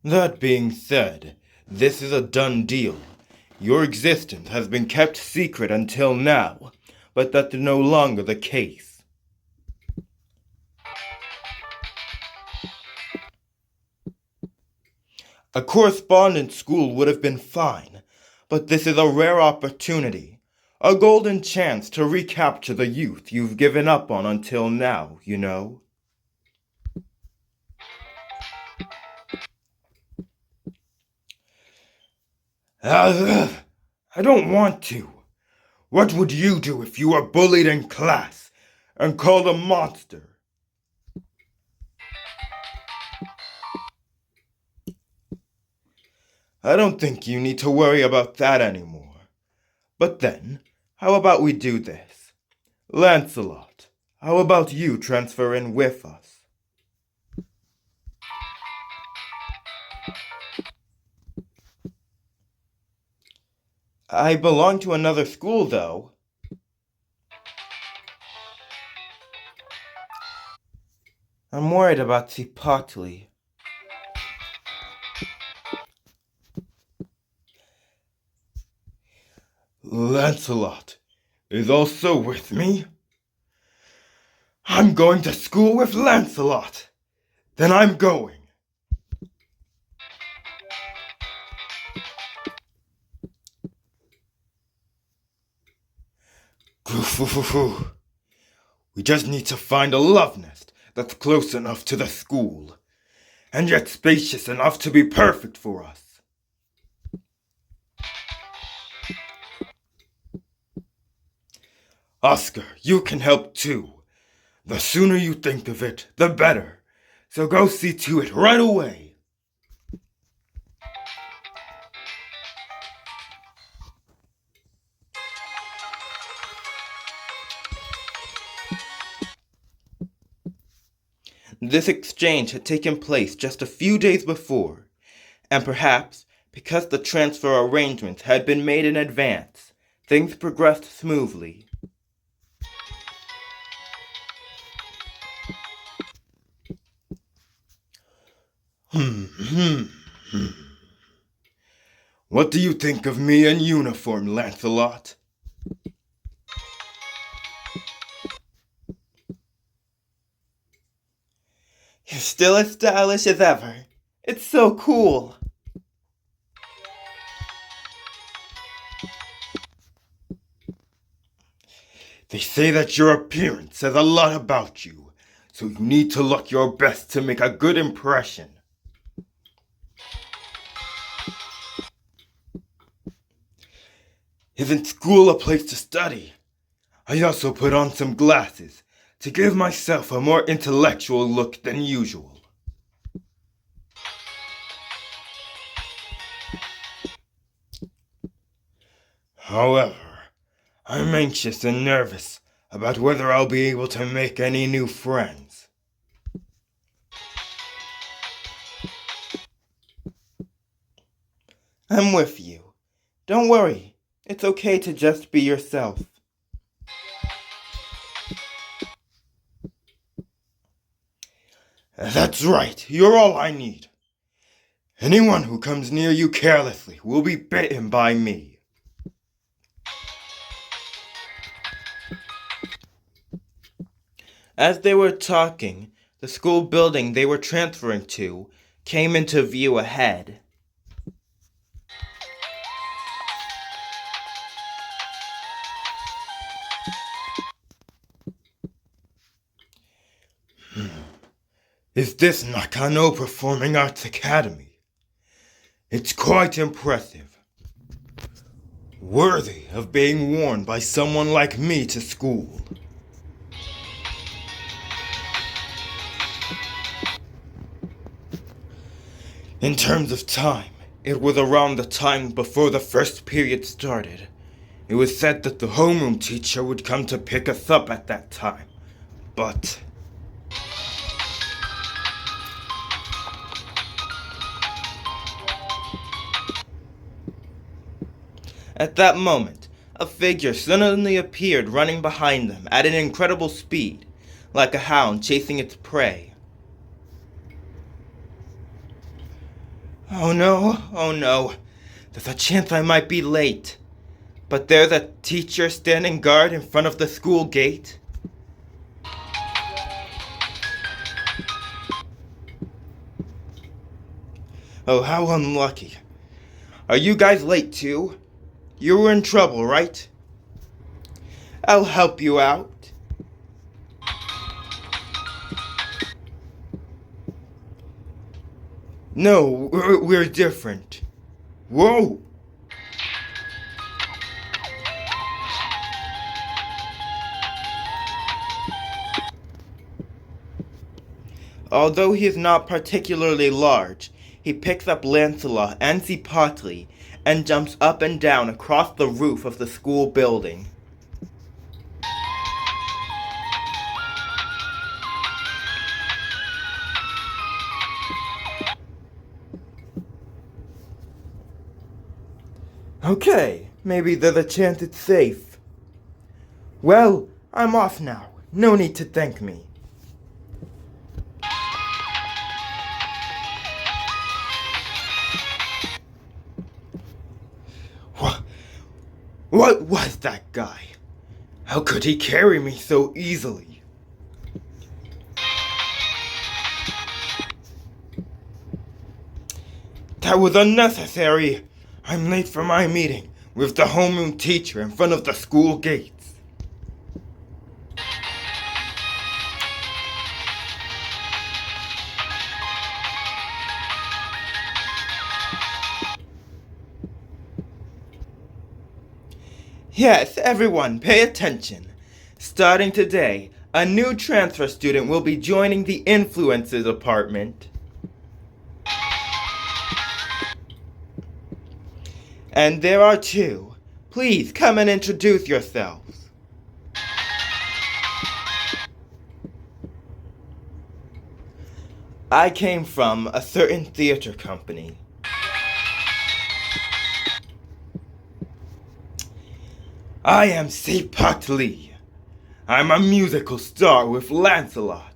That being said, this is a done deal. Your existence has been kept secret until now, but that's no longer the case. A correspondence school would have been fine, but this is a rare opportunity, a golden chance to recapture the youth you've given up on until now, you know? I don't want to. What would you do if you were bullied in class and called a monster? I don't think you need to worry about that anymore. But then, how about we do this? Lancelot, how about you transfer in with us? I belong to another school, though. I'm worried about Chipotle. Lancelot is also with me? I'm going to school with Lancelot. Then I'm going. We just need to find a love nest that's close enough to the school, and yet spacious enough to be perfect for us. Oscar, you can help too. The sooner you think of it, the better. So go see to it right away. This exchange had taken place just a few days before, and perhaps because the transfer arrangements had been made in advance, things progressed smoothly. What do you think of me in uniform, Lancelot? You're still as stylish as ever. It's so cool. They say that your appearance says a lot about you, so you need to look your best to make a good impression. Isn't school a place to study? I also put on some glasses to give myself a more intellectual look than usual. However, I'm anxious and nervous about whether I'll be able to make any new friends. I'm with you. Don't worry. It's okay to just be yourself. That's right. You're all I need. Anyone who comes near you carelessly will be bitten by me. As they were talking, the school building they were transferring to came into view ahead. Is this Nakano Performing Arts Academy? It's quite impressive. Worthy of being worn by someone like me to school. In terms of time, it was around the time before the first period started. It was said that the homeroom teacher would come to pick us up at that time, but... At that moment, a figure suddenly appeared running behind them at an incredible speed, like a hound chasing its prey. Oh no. There's a chance I might be late. But there's a teacher standing guard in front of the school gate. Oh, how unlucky. Are you guys late too? You were in trouble, right? I'll help you out. No, we're different. Whoa! Although he is not particularly large, he picks up Lancelot and Zipotli and jumps up and down across the roof of the school building. Okay, maybe there's a chance it's safe. Well, I'm off now. No need to thank me. What was that guy? How could he carry me so easily? That was unnecessary. I'm late for my meeting with the homeroom teacher in front of the school gates. Yes, everyone, pay attention. Starting today, a new transfer student will be joining the Influences Department. And there are two. Please come and introduce yourselves. I came from a certain theater company. I am Zipotli. I'm a musical star with Lancelot.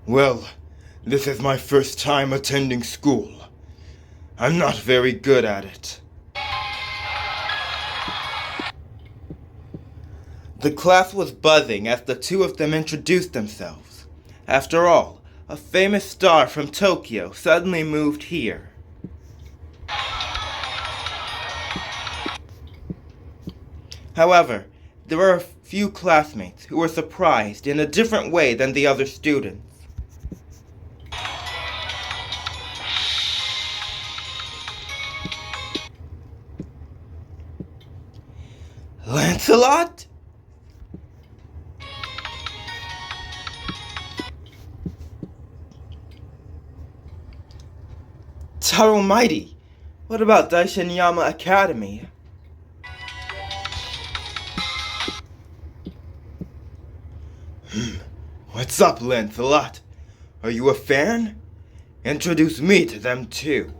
Well, this is my first time attending school. I'm not very good at it. The class was buzzing as the two of them introduced themselves. After all, a famous star from Tokyo suddenly moved here. However, there were a few classmates who were surprised in a different way than the other students. Lancelot? Almighty, what about Daishinyama Academy? What's up, Lancelot? Are you a fan? Introduce me to them too.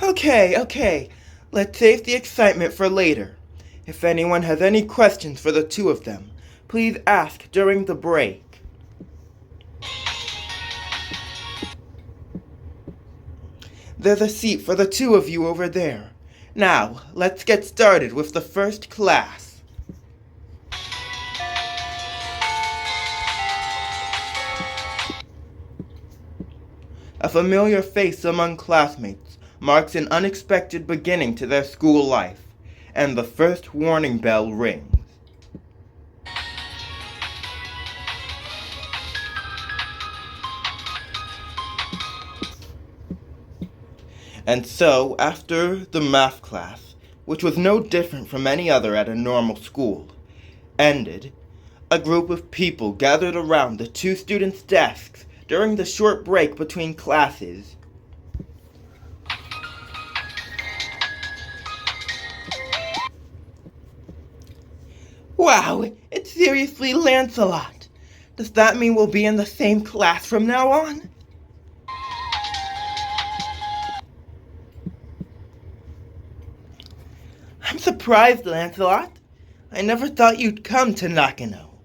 Okay. Let's save the excitement for later. If anyone has any questions for the two of them, please ask during the break. There's a seat for the two of you over there. Now, let's get started with the first class. A familiar face among classmates marks an unexpected beginning to their school life, and the first warning bell rings. And so, after the math class, which was no different from any other at a normal school, ended, a group of people gathered around the two students' desks during the short break between classes. Wow, it's seriously Lancelot. Does that mean we'll be in the same class from now on? I'm surprised, Lancelot. I never thought you'd come to Nakano.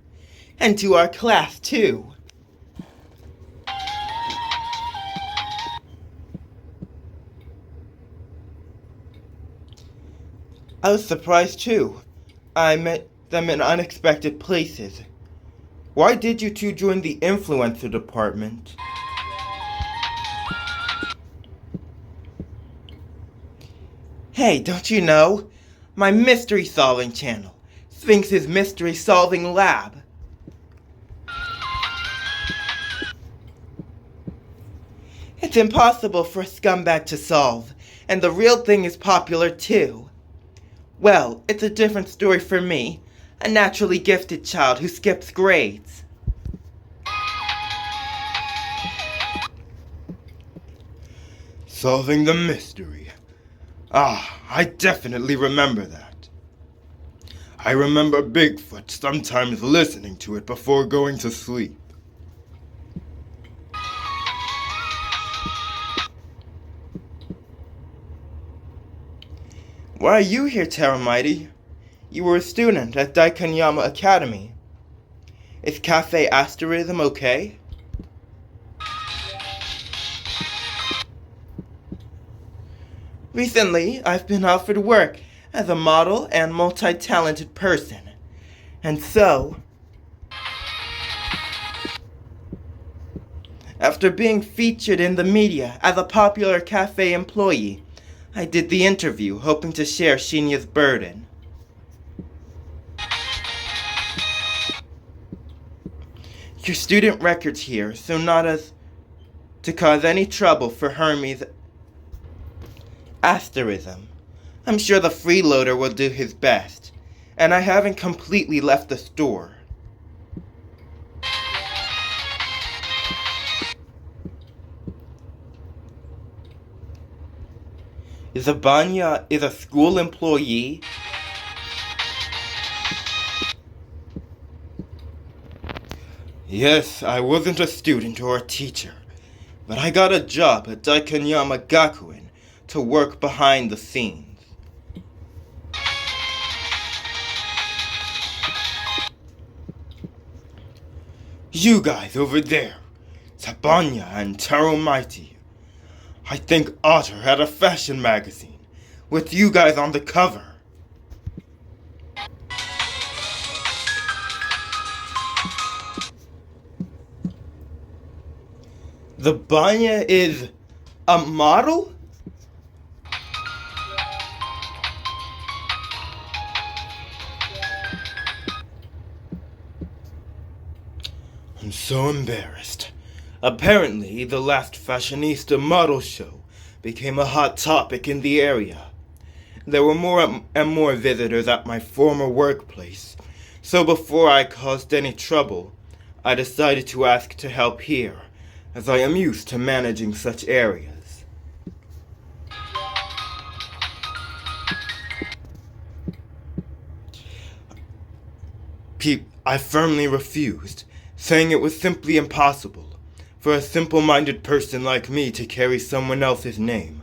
And to our class, too. I was surprised, too. I met them in unexpected places. Why did you two join the influencer department? Hey, don't you know? My mystery-solving channel, Sphinx's Mystery-Solving Lab. It's impossible for a scumbag to solve, and the real thing is popular too. Well, it's a different story for me, a naturally gifted child who skips grades. Solving the mystery. I definitely remember that. I remember Bigfoot sometimes listening to it before going to sleep. Why are you here, Teramighty? You were a student at Daikanyama Academy. Is Cafe Asterism okay? Recently, I've been offered work as a model and multi-talented person. And so, after being featured in the media as a popular cafe employee, I did the interview hoping to share Shinya's burden. Your student record's here, so not as to cause any trouble for Hermes' asterism. I'm sure the freeloader will do his best, and I haven't completely left the store. Zabanya is a school employee? Yes, I wasn't a student or a teacher, but I got a job at Daikanyama Gakuen to work behind the scenes. You guys over there, Tabanya and Taromighty. I think Otter had a fashion magazine with you guys on the cover. The Banya is a model? I'm so embarrassed. Apparently, the last fashionista model show became a hot topic in the area. There were more and more visitors at my former workplace, so before I caused any trouble, I decided to ask to help here, as I am used to managing such areas. I firmly refused, saying it was simply impossible for a simple-minded person like me to carry someone else's name.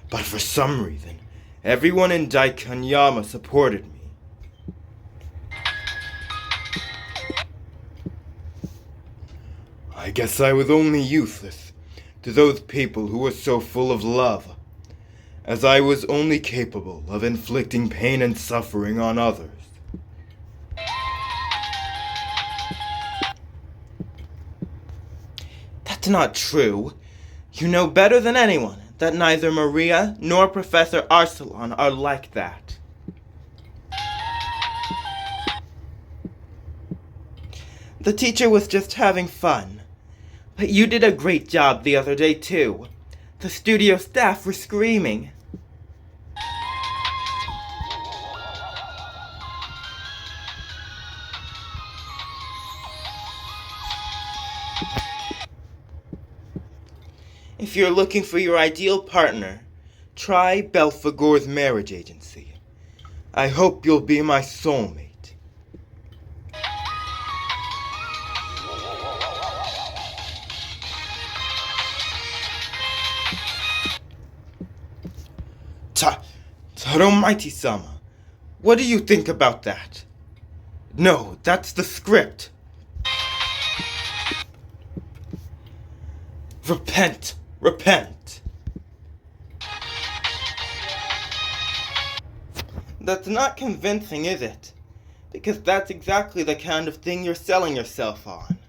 But for some reason, everyone in Daikanyama supported me. I guess I was only useless to those people who were so full of love, as I was only capable of inflicting pain and suffering on others. That's not true. You know better than anyone that neither Maria nor Professor Arsalan are like that. The teacher was just having fun. But you did a great job the other day, too. The studio staff were screaming. If you're looking for your ideal partner, try Belphagore's marriage agency. I hope you'll be my soulmate. Taromighty-sama, What do you think about that? No, that's the script. Repent! Repent! That's not convincing, is it? Because that's exactly the kind of thing you're selling yourself on.